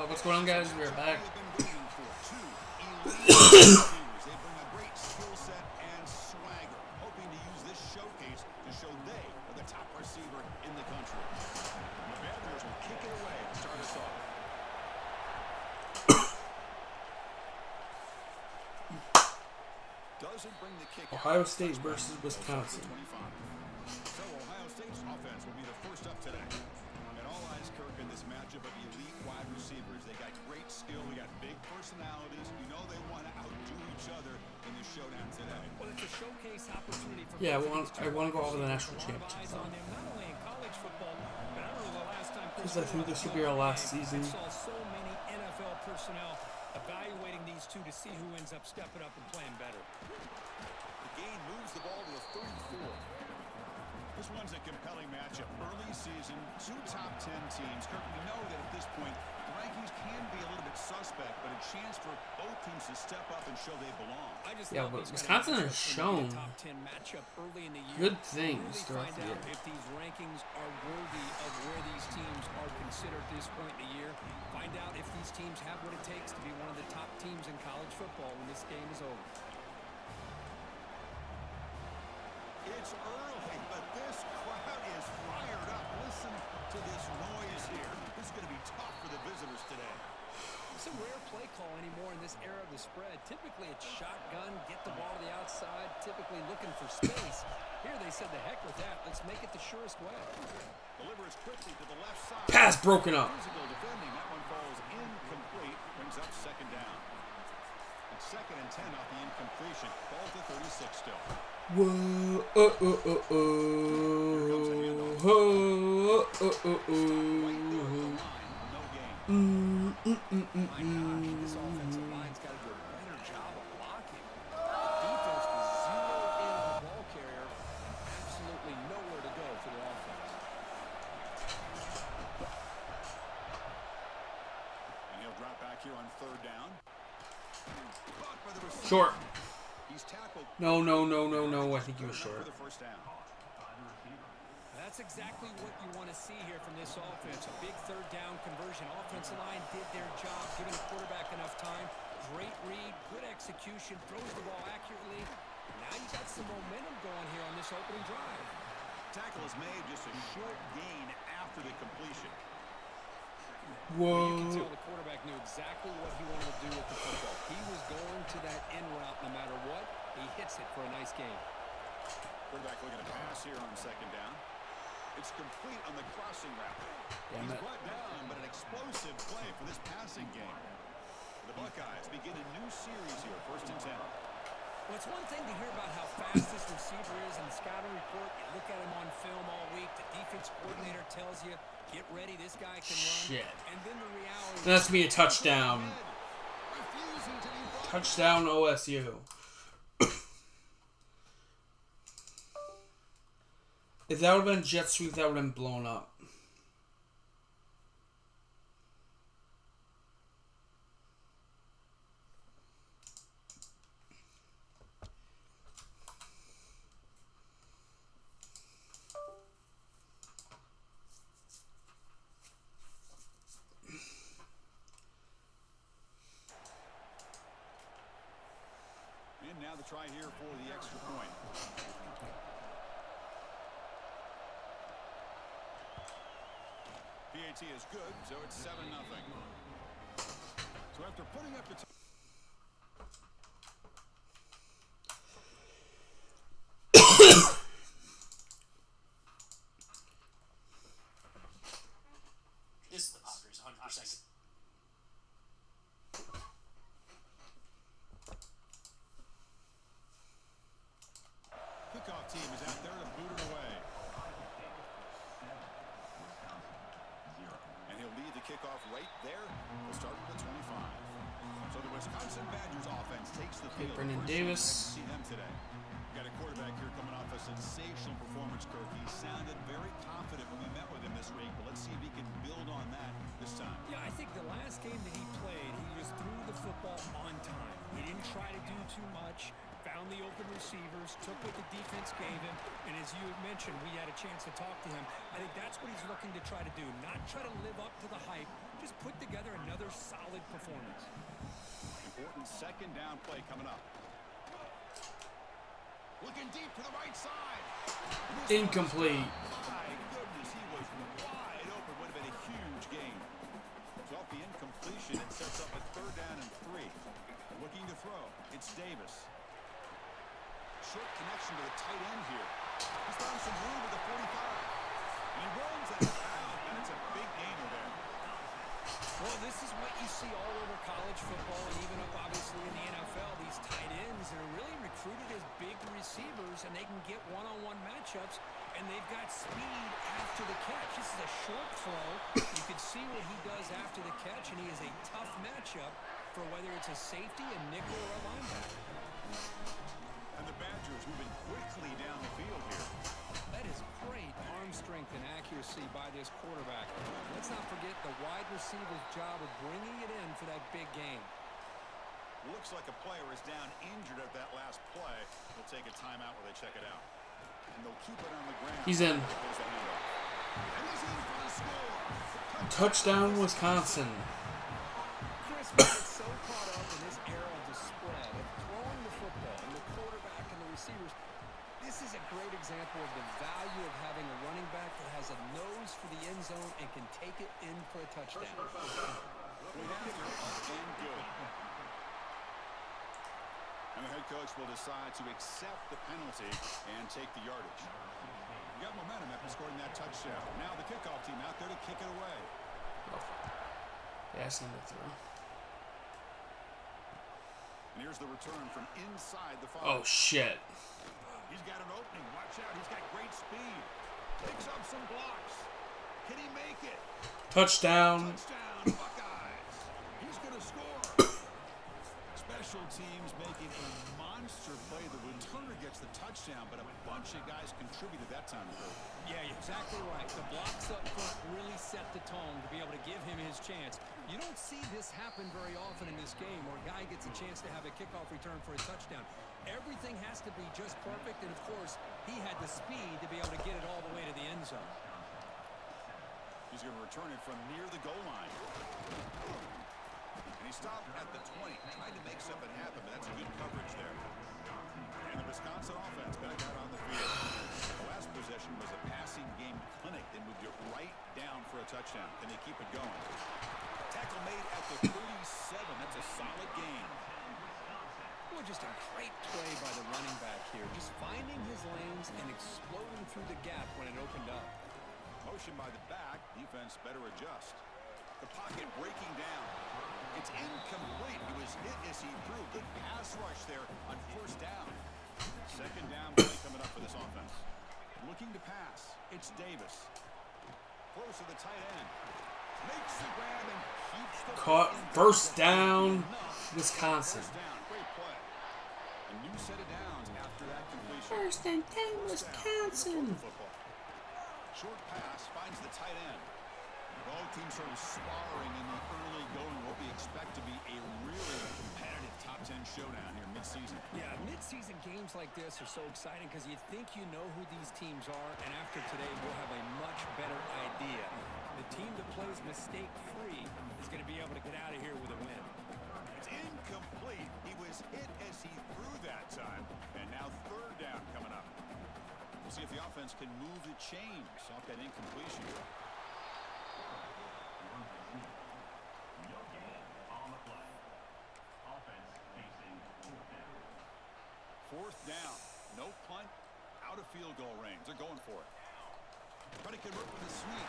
What's going on, guys? We're back. They bring a great skill set and swagger, hoping to use this showcase to show they are the top receiver in the country. The Badgers will kick it away to start us off. Doesn't bring the kick Ohio out. State versus Wisconsin. So Ohio State's offense will be the first up today. And all eyes, Kirk, in this matchup of elite wide receivers. They got great skill. They got big personalities. You know they want to outdo each other in the showdown today. Well, it's a showcase opportunity for Yeah, I want to go over the national championship. not only in college football, but I don't know the last time. Because I think this will be our last season. I saw so many NFL personnel evaluating these two to see who ends up stepping up and playing better. The game moves the ball to the 34. This one's a compelling matchup. Early season, two top 10 teams. Kirk, we know that at this point, the rankings can be a little bit suspect, but a chance for both teams to step up and show they belong. Yeah, but Wisconsin has shown good things throughout the year. If these rankings are worthy of where these teams are considered at this point in the year, find out if these teams have what it takes to be one of the top teams in college football when this game is over. It's early, but this crowd is fired up. Listen to this noise here. This is going to be tough for the visitors today. It's a rare play call anymore in this era of the spread. Typically, it's shotgun, get the ball to the outside, typically looking for space. Here they said, the heck with that. Let's make it the surest way. Delivers quickly to the left side. Pass broken up. Defending. That one falls incomplete. Brings up second down. It's 2nd and 10 off the incompletion. Ball to 36 still. Whoa, This offensive line's got to do a better job of blocking. The defense was zeroed in on the ball carrier. Absolutely nowhere to go for the offense. And he'll drop back here on 3rd down. Short. He's tackled. No. I think he was short. For the first down. That's exactly what you want to see here from this offense. A big 3rd down conversion. Offensive line did their job, giving the quarterback enough time. Great read, good execution, throws the ball accurately. Now you got some momentum going here on this opening drive. Tackle is made, just a short gain after the completion. You can tell the quarterback knew exactly what he wanted to do with the football. He was going to that end route no matter what. He hits it for a nice game. Quarterback looking to pass here on 2nd down. It's complete on the crossing route. Damn He's it. brought down, but an explosive play for this passing game. The Buckeyes begin a new series here, 1st and 10. Well, it's one thing to hear about how fast this receiver is in the scouting report. You look at him on film all week. The defense coordinator tells you, get ready, this guy can run. Shit. And then the reality That's me a touchdown. Touchdown OSU. If that would have been jet sweep, that would have been blown up. And now the try here for the extra point. PAT is good, so it's 7-0. So after putting up the This is the Padres, 100%. kickoff team is out there to boot it away. And he'll lead the kickoff right there. We'll start with the 25. So the Wisconsin Badgers offense takes the field. Brendan First Davis. time we see them today. Got a quarterback here coming off a sensational performance, Kirk. He sounded very confident when we met with him this week, but let's see if he can build on that this time. Yeah, I think the last game that he played, he was threw the football on time. He didn't try to do too much, found the open receivers, took what the defense gave him, and as you had mentioned, we had a chance to talk to him. I think that's what he's looking to try to do, not try to live up to the hype, just put together another second down play coming up. Looking deep to the right side. Incomplete. My goodness, he was wide open. Would have been a huge gain. So off the incompletion, it sets up a 3rd down and 3. Looking to throw. It's Davis. Short connection to the tight end here. He's found some room with the 45. And he runs out of bounds. And it's a big gainer there. Well, this is what you see all over college football and even up, obviously, in the NFL. These tight ends are really recruited as big receivers, and they can get one-on-one matchups, and they've got speed after the catch. This is a short throw. You can see what he does after the catch, and he is a tough matchup for whether it's a safety, a nickel, or a linebacker. And the Badgers moving quickly down the field here. That is great arm strength and accuracy by this quarterback. Let's not forget the wide receiver's job of bringing it in for that big game. Looks like a player is down injured at that last play. They'll take a timeout while they check it out. And they'll keep it on the ground. He's in. And he's in for the score. Touchdown, Wisconsin. Chris gets so caught up in this era of the spread, of throwing the football, and the quarterback and the receivers. This is a great example of the value of having a running back that has a nose for the end zone and can take it in for a touchdown. We have to up and good. And the head coach will decide to accept the penalty and take the yardage. You got momentum after scoring that touchdown. Now the kickoff team out there to kick it away. Yeah, send it through. And here's the return from inside the 5. Oh, shit. He's got an opening. Watch out. He's got great speed. Picks up some blocks. Can he make it? Touchdown. Touchdown, Buckeyes. He's going to score. Special teams making a monster play. The returner gets the touchdown, but a bunch of guys contributed that time. Yeah, you're exactly right. The blocks up front really set the tone to be able to give him his chance. You don't see this happen very often in this game where a guy gets a chance to have a kickoff return for a touchdown. Everything has to be just perfect, and of course, he had the speed to be able to get it all the way to the end zone. He's going to return it from near the goal line. And he stopped at the 20, trying to make something happen, but that's good coverage there. And the Wisconsin offense back out on the field. The last possession was a passing game clinic. They moved it right down for a touchdown. Can they keep it going? Tackle made at the 37. That's a solid gain. Well, just a great play by the running back here. Just finding his lanes and exploding through the gap when it opened up. Motion by the back. Defense better adjust. The pocket breaking down. It's incomplete. He was hit as he threw. Good pass rush there on 1st down. 2nd down play coming up for this offense. Looking to pass. It's Davis. Close to the tight end. Makes the grab and keeps the Caught. 1st down, Wisconsin. 1st down. Great play. A new set of downs after that completion. 1st and 10, Wisconsin. Short pass finds the tight end. Both teams sort of sparring in the early going. What we expect to be a really competitive top 10 showdown here mid-season. Yeah, mid-season games like this are so exciting because you think you know who these teams are, and after today we'll have a much better idea. The team that plays mistake-free is going to be able to get out of here with a win. It's incomplete. He was hit as he threw that time. And now 3rd down coming up. We'll see if the offense can move the chains off that incompletion. 4th down. No punt. Out of field goal range. They're going for it. Trying to convert with a sweep.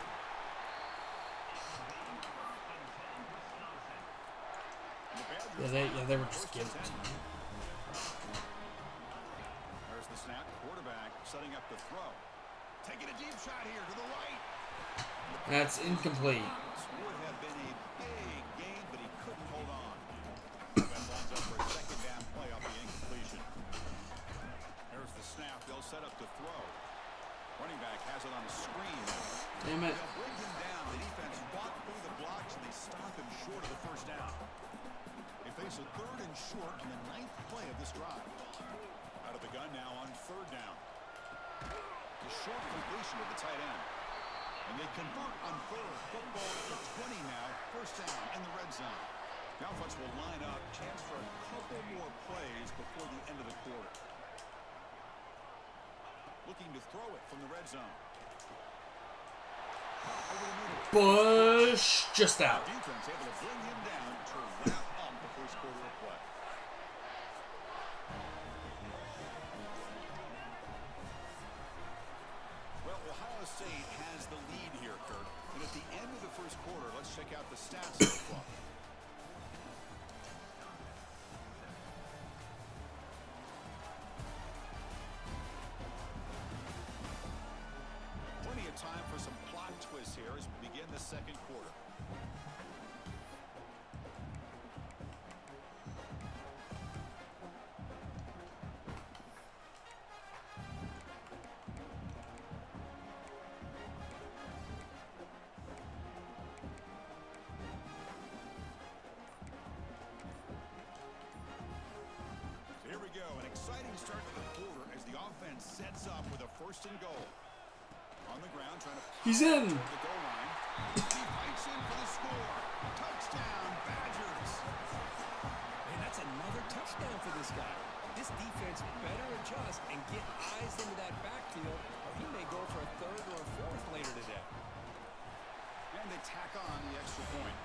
Yeah, they were just giving it to me. There's the snap. Quarterback setting up the throw. Taking a deep shot here to the right. That's incomplete. This would have been a big game, but he couldn't hold on. That lines up for a 2nd down play off the incompletion. There's the snap. They'll set up the throw. Running back has it on the screen. Damn it. They'll bring him down. The defense fought through the blocks, and they stop him short of the 1st down. They face a 3rd and short on the 9th play of this drive. Out of the gun now on 3rd down. The short completion of the tight end. And they convert on 3rd. Football at the 20 now. 1st down in the red zone. The offense will line up. Chance for a couple more plays before the end of the quarter. Looking to throw it from the red zone. Bush just out. Defense able to bring him down to wrap up the first quarter of play. Well, Ohio State has the lead here, Kurt. And at the end of the first quarter, let's check out the stats so far. Plenty of time for some plot twists here as we begin the second quarter. Here we go, an exciting start to the quarter as the offense sets up with a first and goal. On the ground, trying to He's in. the goal line. He fights in for the score. Touchdown, Badgers. Man, that's another touchdown for this guy. This defense better adjust and get eyes into that backfield, or he may go for a third or a fourth later today. And they tack on the extra point.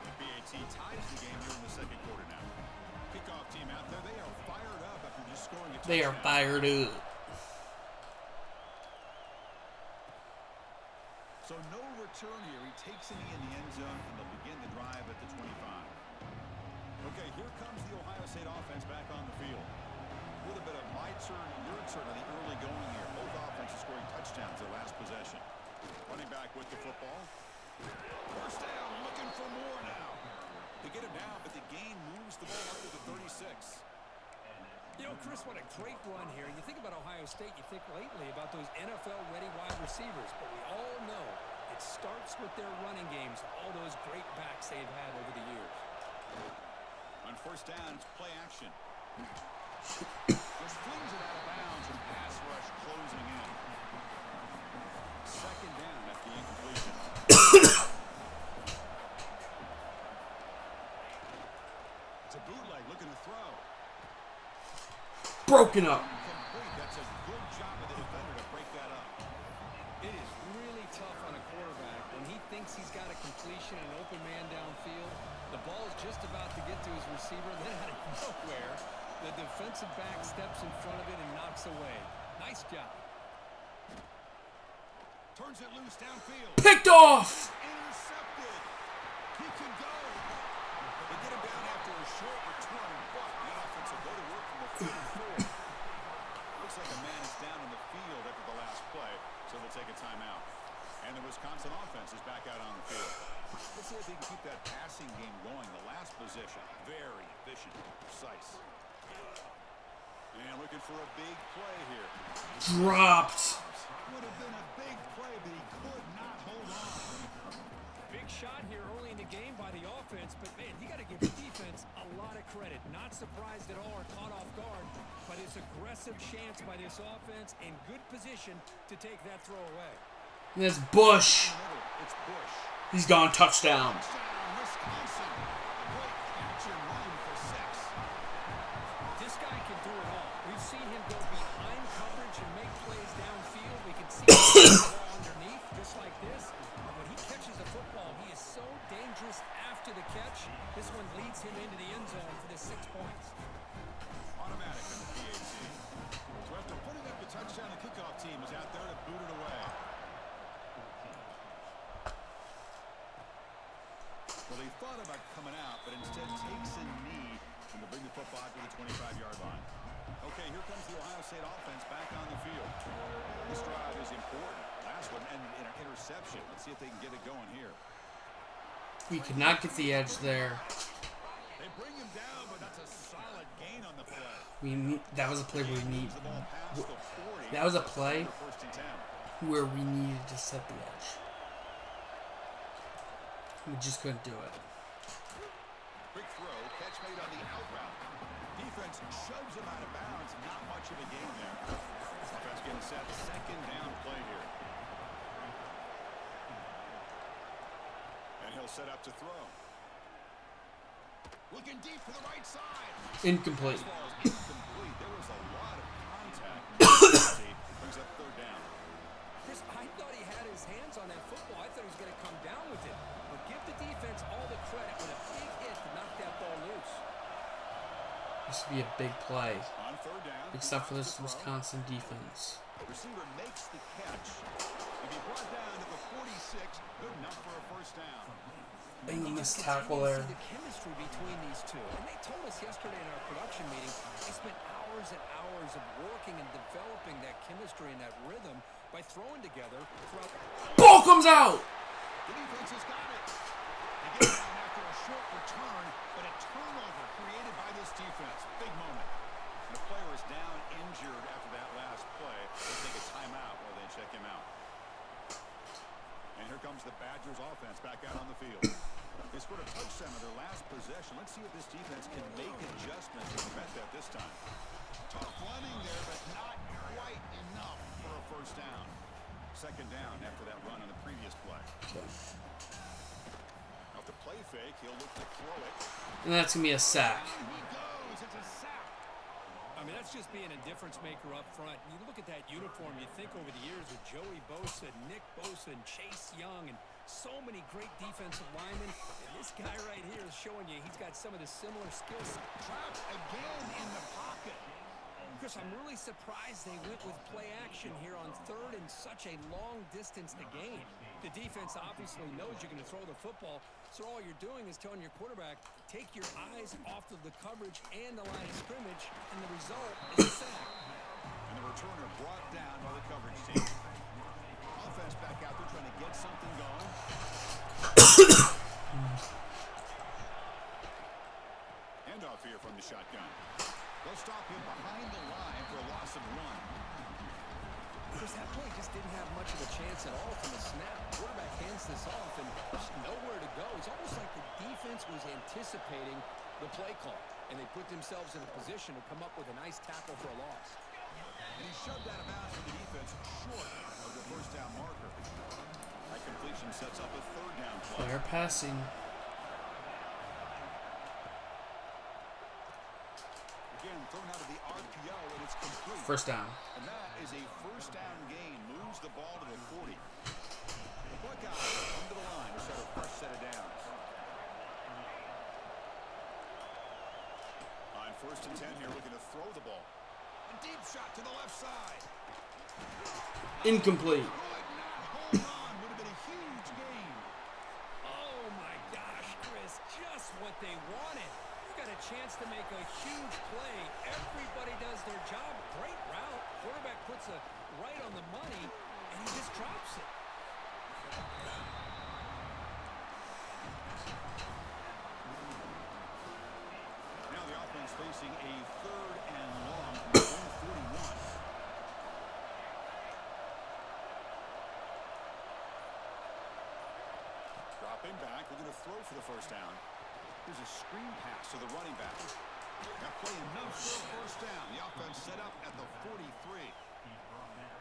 The BAT ties the game here in the second quarter now. Kickoff team out there, they are fired up after just scoring a touchdown. They are fired up. So no return here. He takes it in the end zone, and they'll begin the drive at the 25. Okay, here comes the Ohio State offense back on the field. A little bit of my turn, your turn on the early going here. Both offenses scoring touchdowns their last possession. Running back with the football. First down, looking for more now. They get him down, but the gain moves the ball up to the 36. You know, Chris, what a great run here. You think about Ohio State, you think lately about those NFL-ready wide receivers, but we all know it starts with their running games, all those great backs they've had over the years. On first down, it's play action. Just flings it out of bounds and pass rush closing in. Second down at the incompletion. It's a bootleg looking to throw. Broken up. Complete. That's a good job of the defender to break that up. It is really tough on a quarterback when he thinks he's got a completion and an open man downfield. The ball is just about to get to his receiver. Then out of nowhere, the defensive back steps in front of it and knocks away. Nice job. Turns it loose downfield. Picked off. Intercepted. He can go. They get him down after a short return, but the offense will go to work from the 34. Looks like a man is down in the field after the last play, so they'll take a timeout. And the Wisconsin offense is back out on the field. Let's see if they can keep that passing game going. The last possession, very efficient, precise. And looking for a big play here. Dropped. Would have been a big play, but he could not hold on. Big shot here early in the game by the offense, but man, you got to give the defense a lot of credit. Not surprised at all or caught off guard, but it's aggressive chance by this offense in good position to take that throw away. There's Bush. It's Bush. He's gone touchdown. Wisconsin. Great catch and run for 6. This guy can do it all. We've seen him go behind coverage and make plays downfield. We can see him the ball underneath, just like this. But when he catches a football, he is so dangerous after the catch. This one leads him into the end zone for the 6 points. Automatic in the PAT. So after putting up the touchdown, the kickoff team is out there to boot it away. Well, they thought about coming out, but instead takes a knee and to bring the football to the 25-yard line. Okay, here comes the Ohio State offense back on the field. This drive is important. Last one ended in an interception. Let's see if they can get it going here. We could not get the edge there. They bring him down, but that's a solid gain on the play. That was a play where we need. That was a play where we needed to set the edge. We just couldn't do it. Quick throw, catch made on the out route. Defense shoves him out of bounds. Not much of a gain there. Offense getting set. Second down play here. And he'll set up to throw. Looking deep to the right side. Incomplete. Incomplete. There was a lot of contact. Brings up third down. Chris, I thought he had his hands on that football. I thought he was going to come down with it. But give the defense all the credit with a big hit to knock that ball loose. This would be a big play, On third down, except for this Wisconsin defense. Receiver makes the catch. If he brought down to the 46, good enough for a first down. Banging this tackle there. The chemistry between these two. And they told us yesterday in our production meeting, they spent hours and hours of working and developing that chemistry and that rhythm by throwing together throughout. Ball comes out! The defense has got it. They get it down after a short return, but a turnover created by this defense. Big moment. And the player is down injured after that last play. They take a timeout while they check him out. And here comes the Badgers offense back out on the field. They scored a touchdown on their last possession. Let's see if this defense can make adjustments to prevent that this time. Tough running there, but not quite enough for a first down. Second down after that run on the previous play. Off the play fake, he'll look to throw it. And that's going to be a sack. He goes. It's a sack. I mean, that's just being a difference maker up front. You look at that uniform, you think over the years with Joey Bosa, Nick Bosa, and Chase Young, and so many great defensive linemen. And this guy right here is showing you he's got some of the similar skills. Trapped again in the pocket. Chris, I'm really surprised they went with play action here on third and such a long distance to gain. The defense obviously knows you're going to throw the football, so all you're doing is telling your quarterback, take your eyes off of the coverage and the line of scrimmage, and the result is a sack. And the returner brought down by the coverage team. Offense back out there trying to get something going. Handoff here from the shotgun. They'll stop him behind the line for a loss of one. Chris, that play just didn't have much of a chance at all from the snap. Quarterback hands this off and there's nowhere to go. It's almost like the defense was anticipating the play call, and they put themselves in a position to come up with a nice tackle for a loss. And he shoved out of bounds for the defense short of the first down marker. That completion sets up a third down play. They're passing. Again, thrown out of the RPO, and it's complete. First down. And that is a first down gain. Moves the ball to the 40. The Buckeyes come to the line to set a fresh set of downs. On first and 10 here, looking to throw the ball. A deep shot to the left side. Incomplete. Hold on, would have been a huge gain. Oh my gosh, Chris, just what they wanted. You got a chance to make a huge play. Everybody does their job. Great route. Quarterback puts it right on the money, and he just drops it. Now the offense facing a third and long from 41. Dropping back, we're going to throw for the first down. Here's a screen pass to the running back. That play enough for a first down. The offense set up at the 43.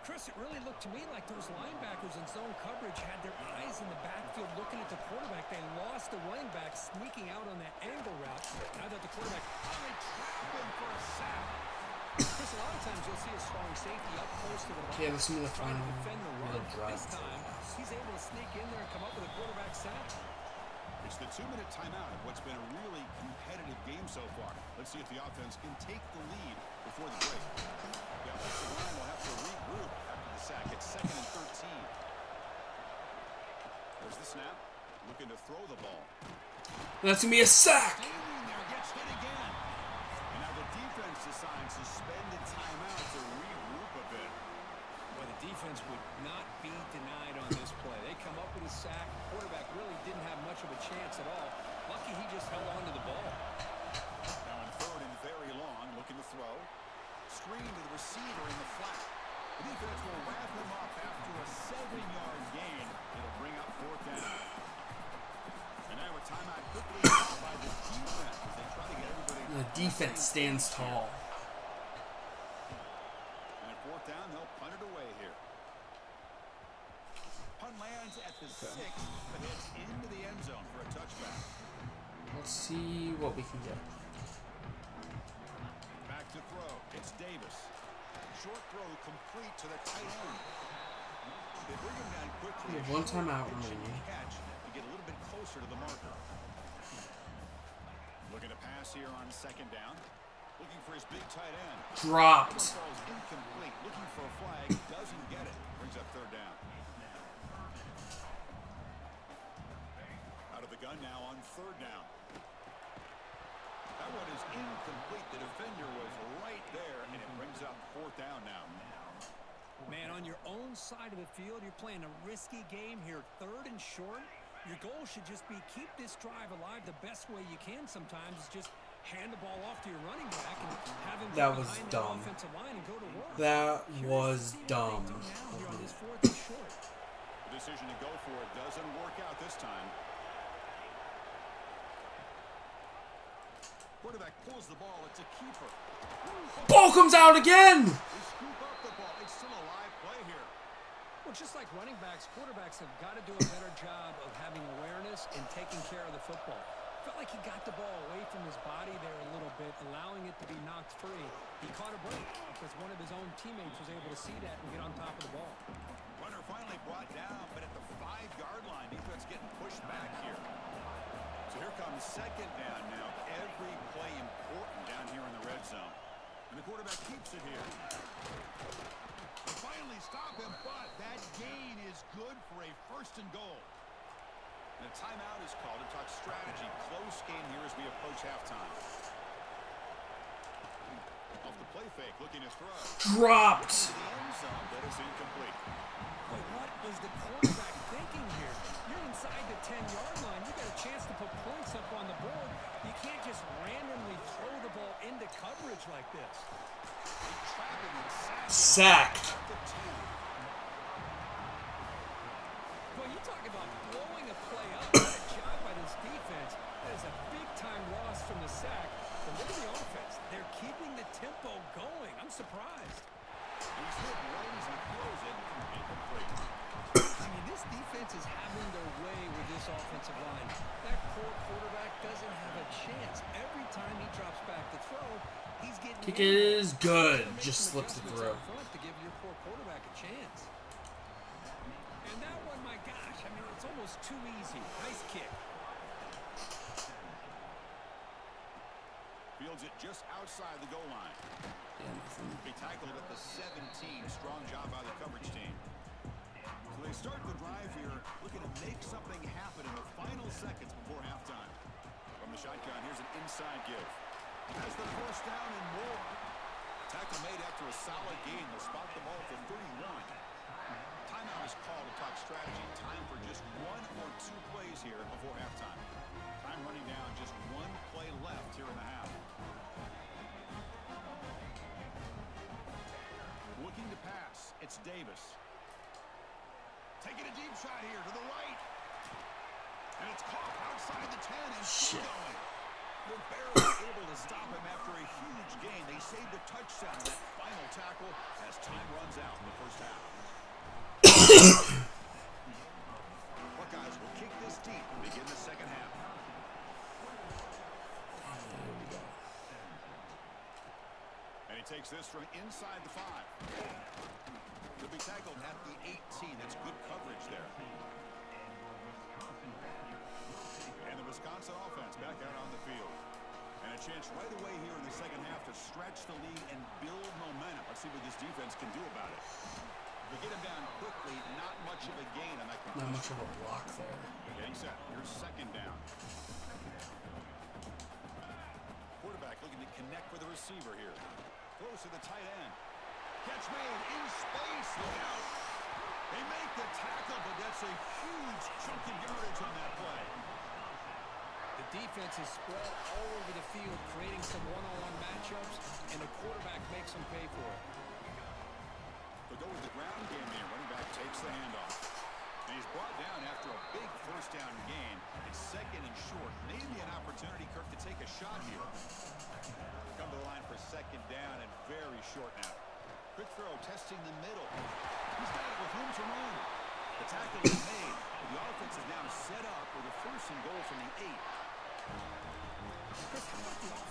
Chris, it really looked to me like those linebackers in zone coverage had their eyes in the backfield looking at the quarterback. They lost the running back sneaking out on that angle route. Now that the quarterback... They trap him for a sack. Chris, a lot of times you'll see a strong safety up close to the line. Okay, let's see the trying to final. defend the run. This time, he's able to sneak in there and come up with a quarterback sack. It's the 2-minute timeout of what's been a really competitive game so far. Let's see if the offense can take the lead before the break. The offensive line will have to regroup after the sack. It's 2nd and 13. There's the snap. Looking to throw the ball. That's going to be a sack. Standing there, gets hit again. And now the defense decides suspended timeout to regroup a bit. Well, the defense would not be denied on this play. They come up with a sack. Quarterback really didn't have much of a chance at all. Lucky he just held on to the ball. Now on third and very long, looking to throw. Screen to the receiver in the flat. The defense will wrap him up after a 7-yard gain. It'll bring up fourth down. And now a timeout quickly called by the defense as they try to get everybody. The defense stands tall. And at fourth down, they'll punt it away here. Punt lands at the 6, but hits into the end zone for a touchback. Let's see what we can get. Back to throw. It's Davis. Short throw complete to the tight end. They bring him down quickly. We have one timeout remaining. Catch to get a little bit closer to the marker. Looking to pass here on second down. Looking for his big tight end. Dropped. Ball is incomplete. Looking for a flag. Doesn't get it. Brings up third down. Out of the gun now on third down. That one is incomplete. The defender was right there, and it brings up fourth down now. Man, on your own side of the field, you're playing a risky game here. Third and short. Your goal should just be keep this drive alive the best way you can sometimes is just hand the ball off to your running back and have him That was behind dumb. that offensive line and go to work. That was dumb. On this fourth and short. The decision to go for it doesn't work out this time. Quarterback pulls the ball. It's a keeper. Ball comes out again! They scoop up the ball. It's still a live play here. Well, just like running backs, quarterbacks have got to do a better job of having awareness and taking care of the football. Felt like he got the ball away from his body there a little bit, allowing it to be knocked free. He caught a break because one of his own teammates was able to see that and get on top of the ball. Runner finally brought down, but at the 5-yard line, defense getting pushed back here. So here comes second down now. Every play important down here in the red zone. And the quarterback keeps it here. They finally stop him, but that gain is good for a first and goal. And a timeout is called to talk strategy. Close game here as we approach halftime. Off the play fake, looking to throw. Dropped. To the end zone, but it's incomplete. Wait, what was the quarterback thinking here? You're inside the 10-yard line. You got a chance to put points up on the board. You can't just randomly throw the ball into coverage like this. They trap him and Sacked. Well, you talk about blowing a play up. What a job by this defense. That is a big-time loss from the sack. But look at the offense. They're keeping the tempo going. I'm surprised. He's hit runs and throws it incomplete. I mean, this defense is having their way with this offensive line. That poor quarterback doesn't have a chance. Every time he drops back to throw, he's getting... Kick is good. Just slips it through. To give your poor quarterback a chance. And that one, my gosh, I mean, it's almost too easy. Nice kick. Fields it just outside the goal line. He tackled at the 17. Strong job by the coverage team. So they start the drive here, looking to make something happen in the final seconds before halftime. From the shotgun, here's an inside give. Has the first down and more. Tackle made after a solid gain. They'll spot the ball for 31. Timeout is called to talk strategy. Time for just 1 or 2 plays here before halftime. Time running down, just 1 play left here in the half. Looking to pass. It's Davis. Taking a deep shot here to the right. And it's caught outside the 10 and still going. They're barely able to stop him after a huge gain. They saved a touchdown in that final tackle as time runs out in the first half. Buckeyes will kick this deep and begin the second half. And he takes this from inside the 5. He'll be tackled at the 18. That's good coverage there. And the Wisconsin offense back out on the field. And a chance right away here in the second half to stretch the lead and build momentum. Let's see what this defense can do about it. They get him down quickly. Not much of a gain on that completion. Not much of a block there. Getting set. Here's second down. Quarterback looking to connect with the receiver here. Close to the tight end. Catch made in space. Look out. They make the tackle, but that's a huge chunk of yardage on that play. The defense is spread all over the field, creating some one-on-one matchups, and the quarterback makes them pay for it. They'll go with the ground game there. Running back takes the handoff. And he's brought down after a big first down gain. It's second and short. Maybe an opportunity, Kirk, to take a shot here. Come to the line for second down and very short now. Quick throw, testing the middle. He's got it with room to run. The tackle is made. The offense is now set up with a first and goal from the 8.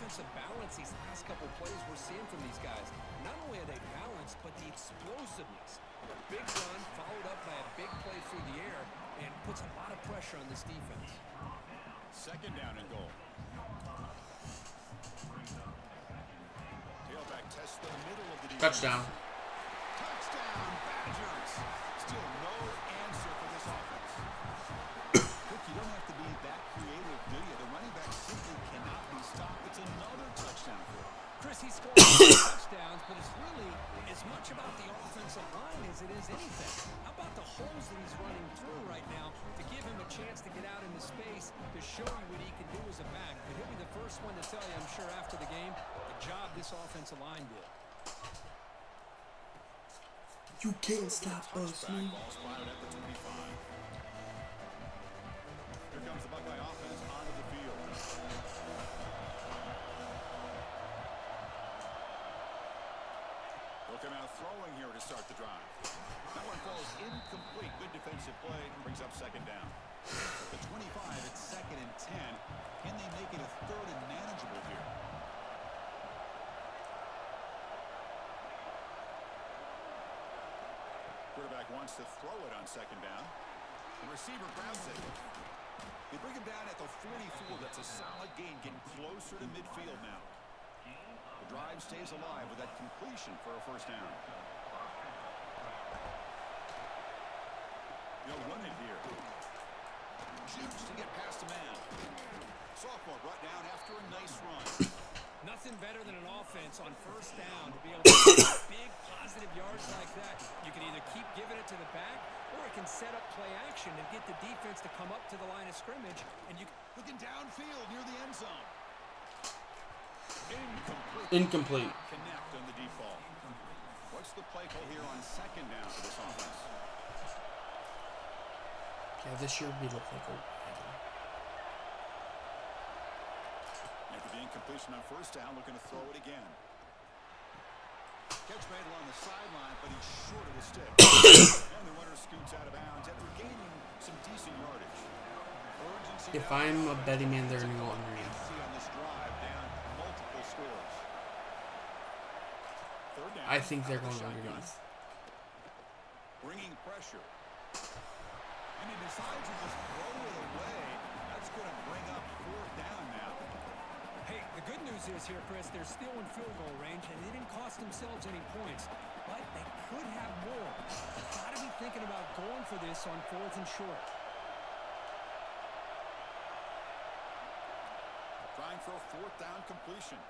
defensive balance these last couple plays we're seeing from these guys. Not only are they balanced, but the explosiveness. A big run followed up by a big play through the air and puts a lot of pressure on this defense. Second down and goal. Tailback tests the middle of the defense. Touchdown. Touchdown, Badgers. Still no answer for this offense. Look, you don't have to be that creative, do you? The running back simply cannot be stopped. It's another touchdown for him. Chris, he scored 2 touchdowns, but it's really as much about the offensive line as it is anything. How about the holes that he's running through right now to give him a chance to get out into space to show you what he can do as a back? But he'll be the first one to tell you, I'm sure, after the game, the job this offensive line did. You can't stop us, man. Ball spotted at the 25. Here comes the Buckeye offense onto the field. They'll come out throwing here to start the drive. That one falls incomplete. Good defensive play and brings up second down. The 25 at 2nd and 10. Can they make it a 3rd and manageable here? Quarterback wants to throw it on 2nd down. The receiver grabs it. They bring him down at the 44. That's a solid gain, getting closer to midfield now. The drive stays alive with that completion for a first down. They'll run it here. Shoots to get past a man. Sophomore brought down after a nice run. Nothing better than an offense on first down to be able to get big positive yards like that. You can either keep giving it to the back, or it can set up play action and get the defense to come up to the line of scrimmage. And you looking downfield near the end zone. Incomplete. Connect on the deep ball. What's the play call here on 2nd down for this offense? Yeah, this year we look like a After the incompletion on first down, looking to throw it again. Catch made along the sideline, but he's short of the stick. And the runner scoots out of bounds after gaining some decent yardage. Urgency If I'm a betting man, they're going to go underneath. on this drive, down multiple scores. Third down, I think they're out of going the shotgun. underneath. Bringing pressure. And he decides to just throw it away. That's going to bring up 4th down now. Hey, the good news is here, Chris, they're still in field goal range, and they didn't cost themselves any points. But they could have more. Got to be thinking about going for this on 4th and short. Trying for a 4th down completion.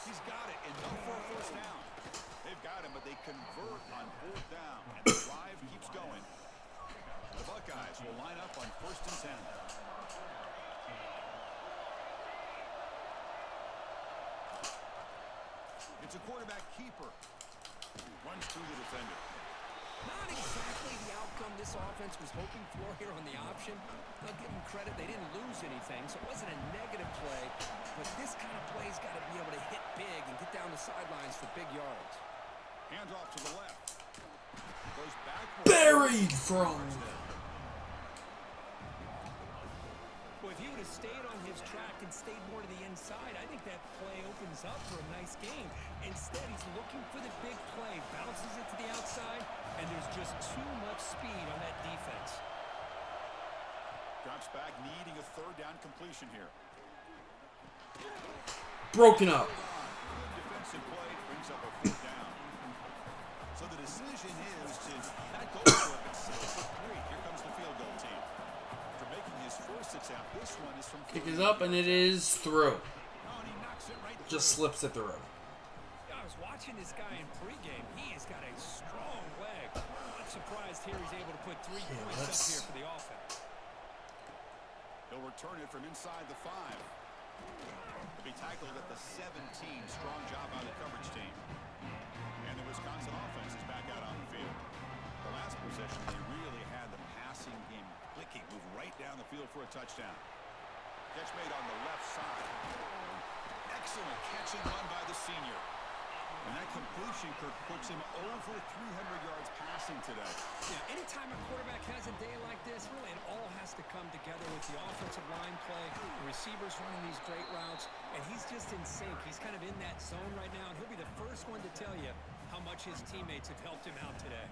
He's got it, and no for a first down. They've got him, but they convert on 4th down, and the drive keeps going. The Buckeyes will line up on 1st and 10. It's a quarterback keeper. Runs through the defender. Not exactly the outcome this offense was hoping for here on the option. I'll give them credit. They didn't lose anything, so it wasn't a negative play. But this kind of play's got to be able to hit big and get down the sidelines for big yards. Hands off to the left. Goes backward. Buried from. Well, if he would have stayed on his track and stayed more to the inside, I think that play opens up for a nice game. Instead, he's looking for the big play, bounces it to the outside, and there's just too much speed on that defense. Drops back, needing a 3rd down completion here. Broken up. Good defensive play brings up a 4th down. So the decision is to not go for it, but settle for 3. Here comes the field goal team. For making his first attempt, this one is from Kick is up, and it is through. Oh, and he knocks it right Just through. slips it through. I was watching this guy in pregame. He has got a strong leg. I'm surprised here he's able to put 3 points up here for the offense. He'll return it from inside the 5. He'll be tackled at the 17. Strong job by the coverage team. And the Wisconsin offense is back out on the field. The last possession, they really had the passing game clicking. Move right down the field for a touchdown. Catch made on the left side. Excellent catch and run by the senior. And that completion, Kirk, puts him over 300 yards passing today. Yeah, anytime a quarterback has a day like this, really it all has to come together with the offensive line play, the receiver's running these great routes, and he's just in sync. He's kind of in that zone right now, and he'll be the first one to tell you how much his teammates have helped him out today.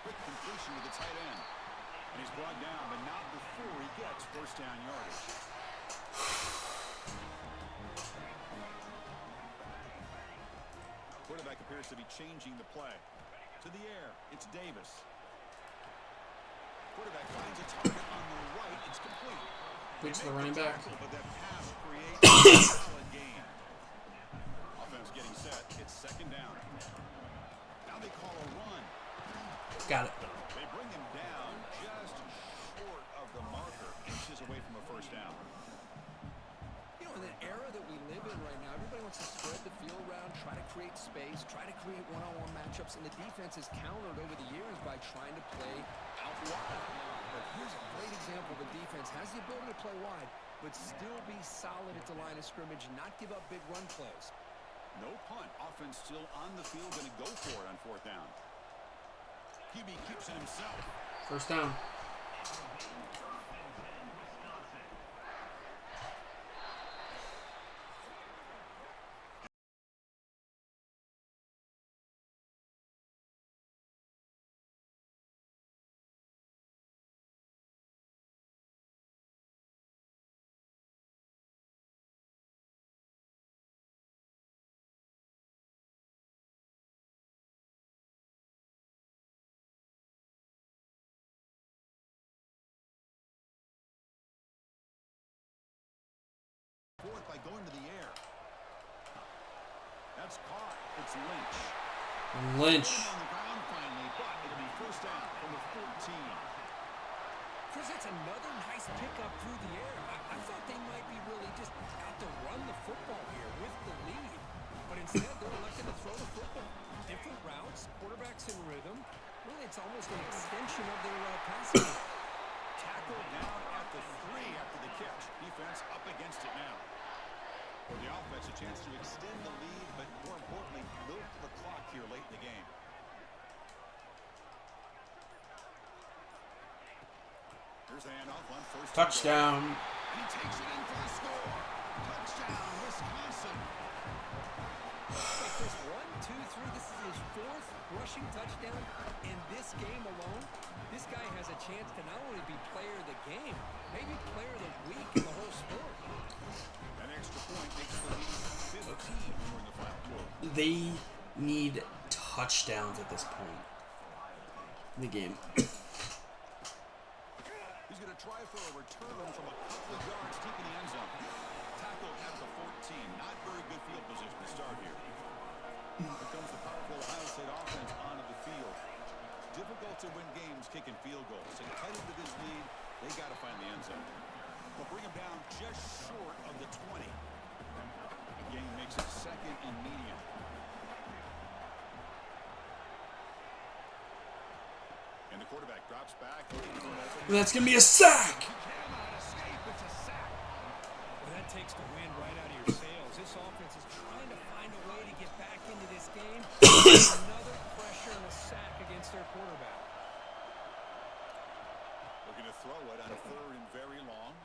Quick completion to the tight end. And he's brought down, but not before he gets first down yardage. Quarterback appears to be changing the play. To the air, it's Davis. Quarterback finds a target on the right. It's complete. Reach the running back. But that pass creates a solid gain. Offense getting set. It's second down. Now they call a run. Got it. They bring him down just short of the marker, inches away from a first down. You know, in the era that we live in right now, everybody wants to spread the field around, try to create space, try to create one-on-one matchups, and the defense has countered over the years by trying to play out wide. But here's a great example. The defense has the ability to play wide, but still be solid at the line of scrimmage and not give up big run plays. No punt. Offense still on the field, going to go for it on fourth down. QB keeps it himself. First down. Fourth by going to the air. That's caught. It's Lynch. Lynch. On the ground finally, but it'll be first down from the 14. Chris, that's another nice pickup through the air. I thought they might be really just out to run the football here with the lead. But instead, they're elected to throw the football. Different routes, quarterbacks in rhythm. Really, it's almost an extension of their passing. Tackled down at the 3 after the catch. Defense up against it now. For the offense, a chance to extend the lead, but more importantly, milk the clock here late in the game. Here's the handoff on first. Touchdown. And he takes it in for the score. Touchdown, Wisconsin. Hey, Chris, 1, 2, 3. This is his 4th rushing touchdown in this game alone. This guy has a chance to not only be player of the game, maybe player of the week in the whole sport. An extra point makes the lead 15 during the final quarter. They need touchdowns at this point in the game. He's going to try for a return from a couple of yards deep in the end zone. Tackled at the 14. Not very good field position to start here. Here comes the powerful Ohio State offense onto the field. Difficult to win games kicking field goals. And heading to this lead, they got to find the end zone. They'll bring him down just short of the 20. The game makes it second and medium. And the quarterback drops back. That's going to be a sack. Well, that takes the wind right out of your sails. This offense is trying to find a way to get back into this game. Another pressure and a sack against their quarterback. Looking to throw it on a third and very long.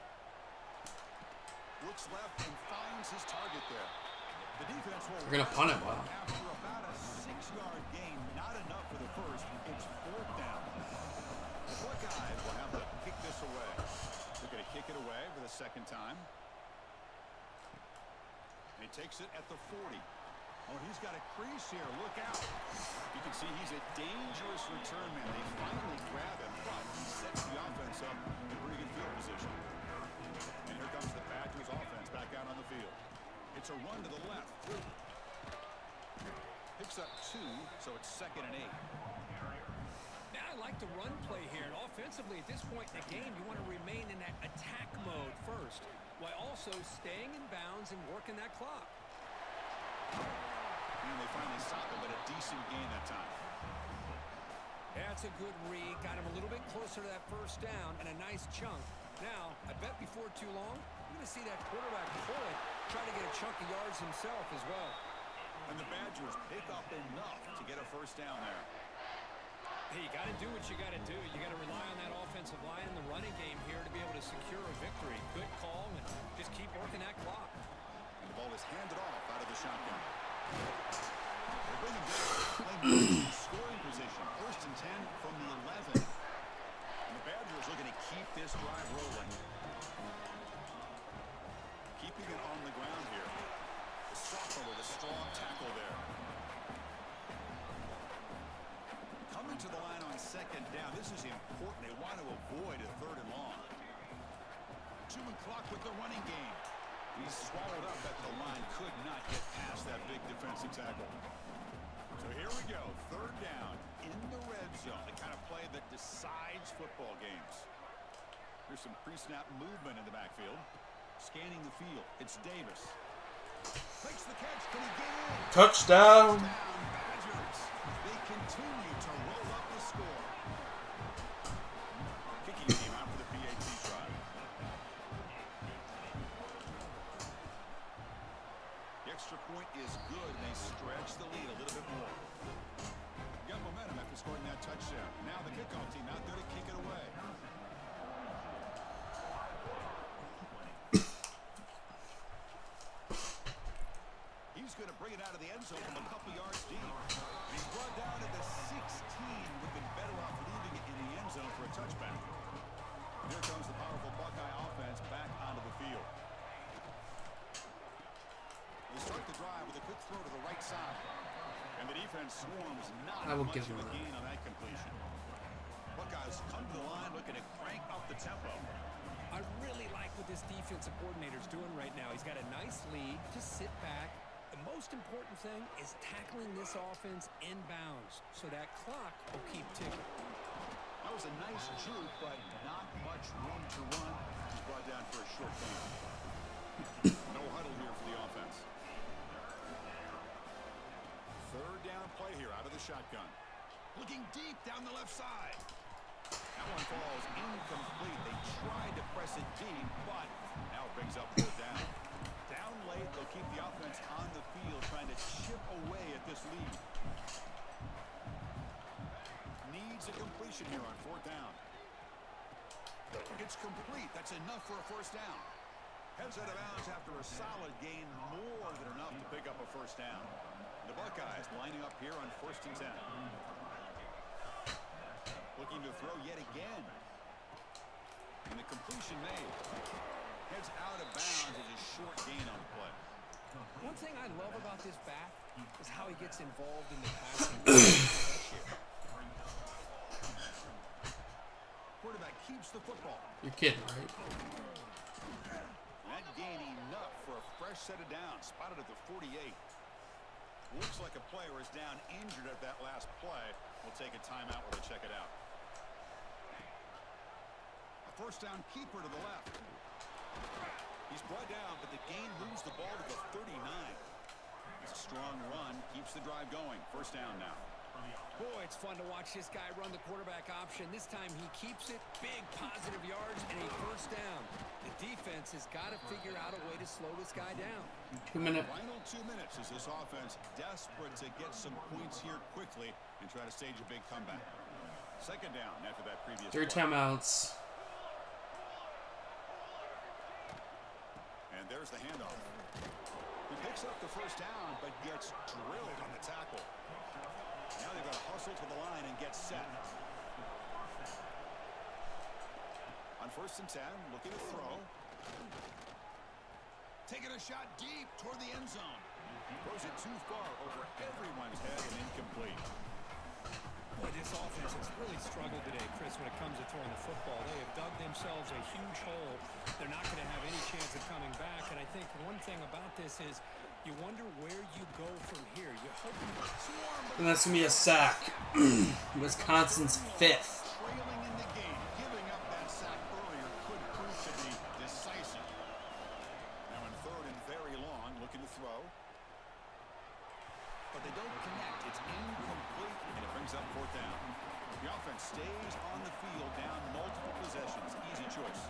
Looks left and finds his target there. The defense will. We're going to punt it. Wow. After about a 6-yard gain, not enough for the first. It's fourth down. The Buckeyes will have to kick this away. They're going to kick it away for the second time. And he takes it at the 40. Oh, he's got a crease here. Look out. You can see he's a dangerous return man. They finally grab him, but he sets the offense up in pretty good field position. And here comes the Badgers offense back out on the field. It's a run to the left. Picks up 2, so it's second and 8. Now I like the run play here, and offensively at this point in the game, you want to remain in that attack mode first, while also staying in bounds and working that clock. And they finally stop him, but a decent gain that time. That's a good read. Got him a little bit closer to that first down and a nice chunk. Now, I bet before too long, you're going to see that quarterback pull it, try to get a chunk of yards himself as well. And the Badgers pick up enough to get a first down there. Hey, you got to do what you got to do. You got to rely on that offensive line in the running game here to be able to secure a victory. Good call, and just keep working that clock. And the ball is handed off out of the shotgun. They're bringing down scoring position. 1st and 10 from the 11. And the Badgers looking to keep this drive rolling. Keeping it on the ground here. The sophomore with a strong tackle there. Coming to the line on 2nd down. This is important. They want to avoid a 3rd and long. 2 and clock with the running game. He's swallowed up at the line. Could not get past that big defensive tackle. So here we go. 3rd down in the red zone. The kind of play that decides football games. There's some pre-snap movement in the backfield. Scanning the field. It's Davis. Makes the catch. Can he get in? Touchdown. Badgers. They continue to roll up the score. Kicking team out for the PAT try. The extra point is good. They stretch the lead a little bit more. Got momentum after scoring that touchdown. Now the kickoff team out there to kick it away. He's going to bring it out of the end zone from a couple yards deep. He's brought down at the 16. Would be better off leaving it in the end zone for a touchback. Here comes the powerful Buckeye offense back onto the field. They start the drive with a quick throw to the right side. And the defense swarms not I will much give of him a that. gain on that completion. Buckeyes come to the line looking to crank up the tempo. I really like what this defensive coordinator's doing right now. He's got a nice lead. Just sit back. The most important thing is tackling this offense inbounds so that clock will keep ticking. That was a nice juke, but not much room to run. He's brought down for a short gain. No huddle here for the offense. 3rd down play here out of the shotgun. Looking deep down the left side. That one falls incomplete. They tried to press it deep, but now it brings up 4th down. Down late, they'll keep the offense on the field, trying to chip away at this lead. Needs a completion here on 4th down. It's complete. That's enough for a 1st down. Heads out of bounds after a solid gain, more than enough to pick up a 1st down. The Buckeyes lining up here on 1st and 10. Looking to throw yet again. And the completion made. Heads out of bounds as a short gain on the play. One thing I love about this back is how he gets involved in the passing game. Quarterback keeps the football. You're kidding, right? That gain enough for a fresh set of downs. Spotted at the 48. Looks like a player is down injured at that last play. We'll take a timeout while they check it out. A 1st down keeper to the left. He's brought down, but the gain moves the ball to the 39. It's a strong run, keeps the drive going. 1st down now. Boy, it's fun to watch this guy run the quarterback option. This time he keeps it. Big positive yards and a 1st down. The defense has got to figure out a way to slow this guy down. 2 minutes. Final 2 minutes as this offense desperate to get some points here quickly and try to stage a big comeback. 2nd down after that previous 3 play. timeouts. And there's the handoff. He picks up the 1st down, but gets drilled on the tackle. Now they've got to hustle to the line and get set. On 1st and 10, looking to throw. Taking a shot deep toward the end zone. Throws it too far over everyone's head and incomplete. Boy, this offense has really struggled today, Chris, when it comes to throwing the football. They have dug themselves a huge hole. They're not going to have any chance of coming back. And I think one thing about this is you wonder where you go from here. You hope you swarm. And that's going to be a sack. Wisconsin's 5th. Trailing in the game. Giving up that sack earlier could prove to be decisive. Now in 3rd and very long, looking to throw. But they don't connect. It's incomplete, and it brings up 4th down. The offense stays on the field, down multiple possessions. Easy choice.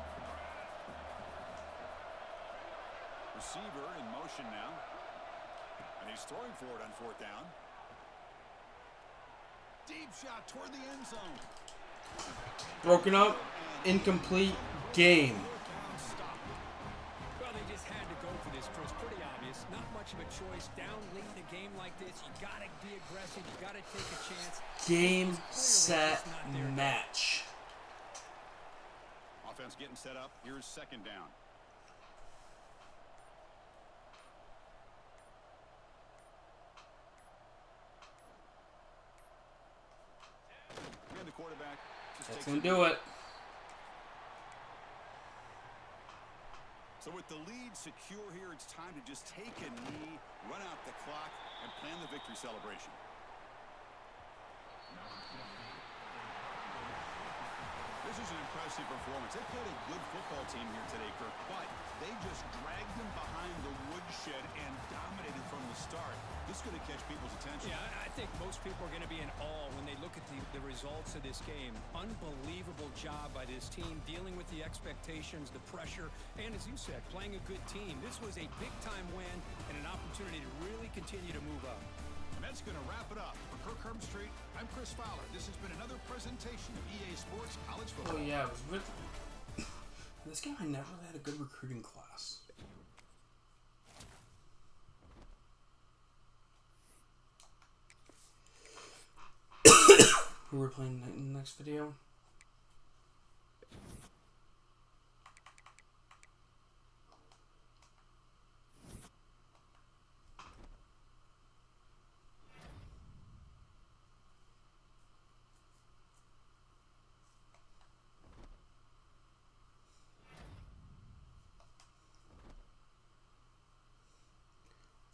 Receiver in motion now. And he's throwing for it on 4th down. Deep shot toward the end zone. Broken up, incomplete game. Well, they just had to go for this, Chris. Pretty obvious. Not much of a choice. Down late in a game like this, you got to be aggressive. You got to take a chance. Game, set, match. Offense getting set up. Here's second down. And the quarterback just That's takes going to do it. So with the lead secure here, it's time to just take a knee, run out the clock, and plan the victory celebration. This is an impressive performance. They played a good football team here today, Kirk, but they just dragged them behind the woodshed and dominated from the start. This is going to catch people's attention. Yeah, I think most people are going to be in awe when they look at the results of this game. Unbelievable job by this team, dealing with the expectations, the pressure, and as you said, playing a good team. This was a big-time win and an opportunity to really continue to move up. And that's going to wrap it up. For Kirk Herbstreit, I'm Chris Fowler. This has been another presentation of EA Sports College Football. Oh yeah, it was with in this game. I never really had a good recruiting class. Who we're playing in the next video?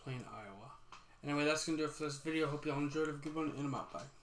Playing Iowa. Anyway, that's going to do it for this video. Hope you all enjoyed it. Have a good one, and I'm out. Bye.